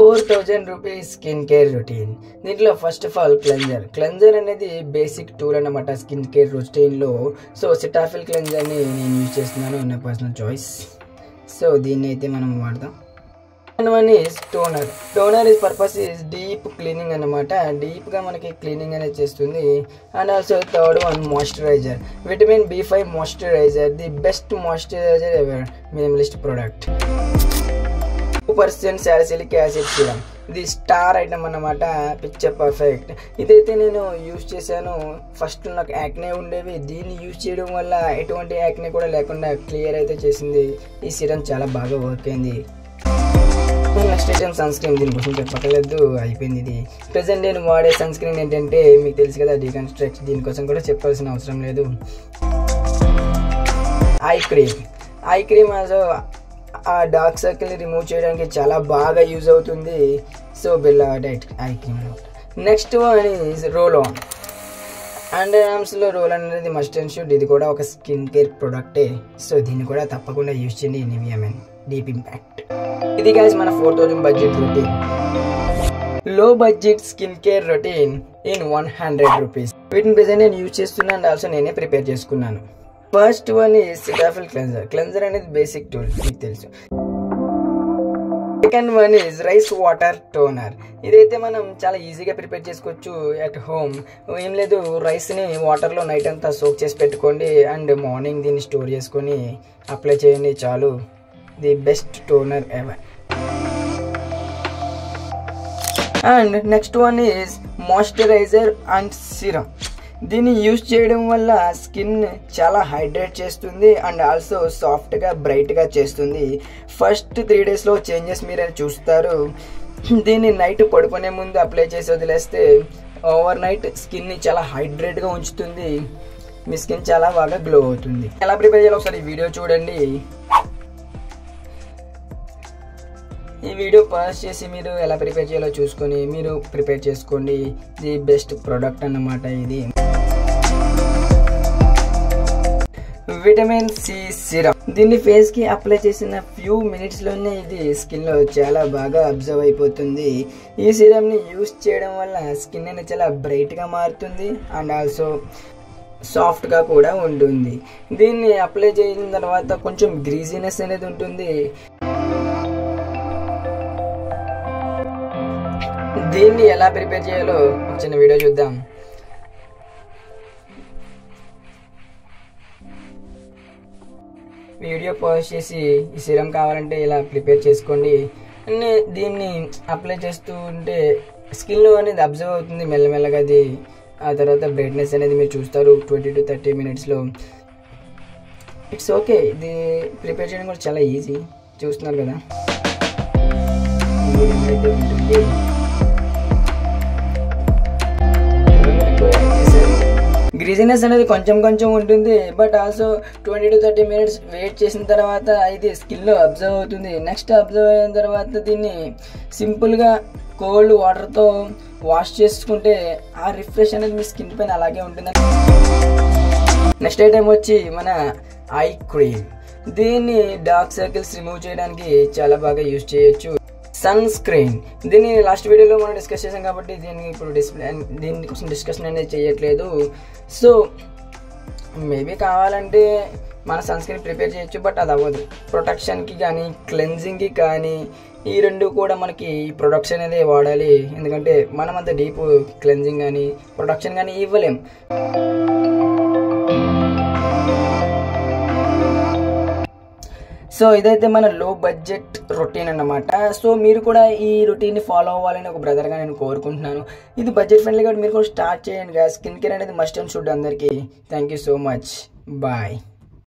4000 rupees skin care routine. దీంట్లో first of all cleanser అనేది basic tool అన్నమాట skin care రొటీన్లో. సో సిటాఫిల్ క్లెన్జర్ని నేను యూజ్ చేస్తున్నాను, నా పర్సనల్ చాయిస్. సో దీన్ని అయితే మనం వాడదాం. And one is toner is purpose is deep cleaning అన్నమాట. డీప్గా మనకి క్లీనింగ్ అనేది చేస్తుంది. And also third one moisturiser, vitamin B5 moisturiser, the best moisturiser ever, minimalist product. 2% salicylic acid serum, ఇది స్టార్ ఐటమ్ అన్నమాట, పిక్చర్ పర్ఫెక్ట్. ఇదైతే నేను use చేశాను. ఫస్ట్ నాకు యాక్నే ఉండేవి, దీన్ని యూజ్ చేయడం వల్ల ఎటువంటి యాక్నే కూడా లేకుండా క్లియర్ అయితే చేసింది. ఈ సీరం చాలా బాగా వర్క్ అయింది. నెక్స్ట్ ఐటమ్ సన్ స్క్రీన్, దీనికోసం చెప్పక్కర్లేదు, అయిపోయింది. ఇది ప్రజెంట్ నేను వాడే సన్ స్క్రీన్ ఏంటంటే మీకు తెలుసు కదా, డీకన్స్ట్రక్ట్, దీనికోసం కూడా చెప్పాల్సిన అవసరం లేదు. ఐ క్రీమ్ ఆల్సో ఆ డార్క్ సర్కిల్ని రిమూవ్ చేయడానికి చాలా బాగా యూజ్ అవుతుంది. So Bella diet eye cream. Next one is roll on. Under ఆర్మ్స్లో రోల్ ఆన్ అనేది మస్ట్ అండ్ షుడ్, ఇది కూడా ఒక స్కిన్ కేర్ ప్రోడక్టే. సో దీన్ని కూడా తప్పకుండా యూజ్ చేయండి. Nivea men deep impact. ఇది గైస్ మన 4000 బడ్జెట్ రొటీన్, లో budget skin care routine in 100 rupees. వీటిని ప్రెజెంట్ నేను యూజ్ చేస్తున్నాను అండ్ ఆల్సో నేనే ప్రిపేర్ చేసుకున్నాను. First one is Cetaphil cleanser అనేది బేసిక్ టూల్, మీకు తెలుసు. Second one is rice water toner. ఇదైతే మనం చాలా ఈజీగా ప్రిపేర్ చేసుకోవచ్చు అట్ హోమ్. ఏం లేదు, రైస్ని వాటర్లో నైట్ అంతా సోక్ చేసి పెట్టుకోండి అండ్ మార్నింగ్ దీన్ని స్టోర్ చేసుకొని అప్లై చేయండి, చాలు. The best toner ever. And next one is moisturiser and serum. దీన్ని యూజ్ చేయడం వల్ల స్కిన్ చాలా హైడ్రేట్ చేస్తుంది అండ్ ఆల్సో సాఫ్ట్గా బ్రైట్గా చేస్తుంది. ఫస్ట్ 3 డేస్లో చేంజెస్ మీరు చూస్తారు. దీన్ని నైట్ పడుకునే ముందు అప్లై చేసి వదిలేస్తే ఓవర్ నైట్ స్కిన్ని చాలా హైడ్రేట్గా ఉంచుతుంది. మీ స్కిన్ చాలా బాగా గ్లో అవుతుంది. ఎలా ప్రిపేర్ చేయాలో ఒకసారి ఈ వీడియో చూడండి. ఈ వీడియో పాస్ చేసి మీరు ఎలా ప్రిపేర్ చేయాలో చూసుకొని మీరు ప్రిపేర్ చేసుకోండి. ది బెస్ట్ ప్రోడక్ట్ అన్నమాట ఇది. విటమిన్ C సిరం, దీన్ని ఫేస్ కి అప్లై చేసిన ఫ్యూ మినిట్స్ లోనే ఇది స్కిన్ లో చాలా బాగా అబ్జర్వ్ అయిపోతుంది. ఈ సిరం ని యూజ్ చేయడం వల్ల స్కిన్ అనేది చాలా బ్రైట్ గా మారుతుంది అండ్ ఆల్సో సాఫ్ట్ గా కూడా ఉంటుంది. దీన్ని అప్లై చేసిన తర్వాత కొంచెం గ్రీజీనెస్ అనేది ఉంటుంది. దీన్ని ఎలా ప్రిపేర్ చేయాలో ఒక చిన్న వీడియో చూద్దాం. వీడియో పాజ్ చేసి ఈ సిరం కావాలంటే ఇలా ప్రిపేర్ చేసుకోండి. దీన్ని అప్లై చేస్తూ ఉంటే స్కిన్లో అనేది అబ్జర్వ్ అవుతుంది మెల్లమెల్లగా. అది ఆ తర్వాత బ్రైట్నెస్ అనేది మీరు చూస్తారు 20 to 30 మినిట్స్లో. It's okay. ఇది ప్రిపేర్ చేయడం కూడా చాలా ఈజీ, చూస్తున్నారు కదా. అయితే ఉంటుంది. గ్రీజినెస్ అనేది కొంచెం కొంచెం ఉంటుంది, but also 20 to 30 minutes wait చేసిన తర్వాత ఇది స్కిన్లో అబ్జర్వ్ అవుతుంది. నెక్స్ట్ అబ్జర్వ్ అయిన తర్వాత దీన్ని సింపుల్గా కోల్డ్ వాటర్తో వాష్ చేసుకుంటే ఆ రిఫ్రెష్ అనేది మీ స్కిన్ పైన అలాగే ఉంటుంది. నెక్స్ట్ ఐటమ్ వచ్చి మన ఐ క్రీమ్. దీన్ని డార్క్ సర్కిల్స్ రిమూవ్ చేయడానికి చాలా బాగా యూజ్ చేయొచ్చు. సన్ స్క్రీన్, దీన్ని లాస్ట్ వీడియోలో మనం డిస్కస్ చేసాం కాబట్టి దీన్ని ఇప్పుడు దీనికోసం డిస్కషన్ అనేది చేయట్లేదు. సో మేబీ కావాలంటే మన సన్ స్క్రీన్ ప్రిపేర్ చేయొచ్చు, బట్ అది అవ్వదు. ప్రొటెక్షన్కి కానీ క్లెన్జింగ్కి కానీ ఈ రెండు కూడా మనకి ప్రొడక్ట్స్ అనేది వాడాలి. ఎందుకంటే మనం అంత డీప్ క్లెన్జింగ్ కానీ ప్రొడక్షన్ కానీ ఇవ్వలేం. సో ఇదైతే మన లో బడ్జెట్ రొటీన్ అన్నమాట. సో మీరు కూడా ఈ రొటీన్ని ఫాలో అవ్వాలని ఒక బ్రదర్గా నేను కోరుకుంటున్నాను. ఇది బడ్జెట్ ఫ్రెండ్లీ కాబట్టి మీరు కూడా స్టార్ట్ చేయండి. స్కిన్ కేర్ అనేది మస్ట్ అండ్ షుడ్ అందరికీ. Thank you so much. Bye.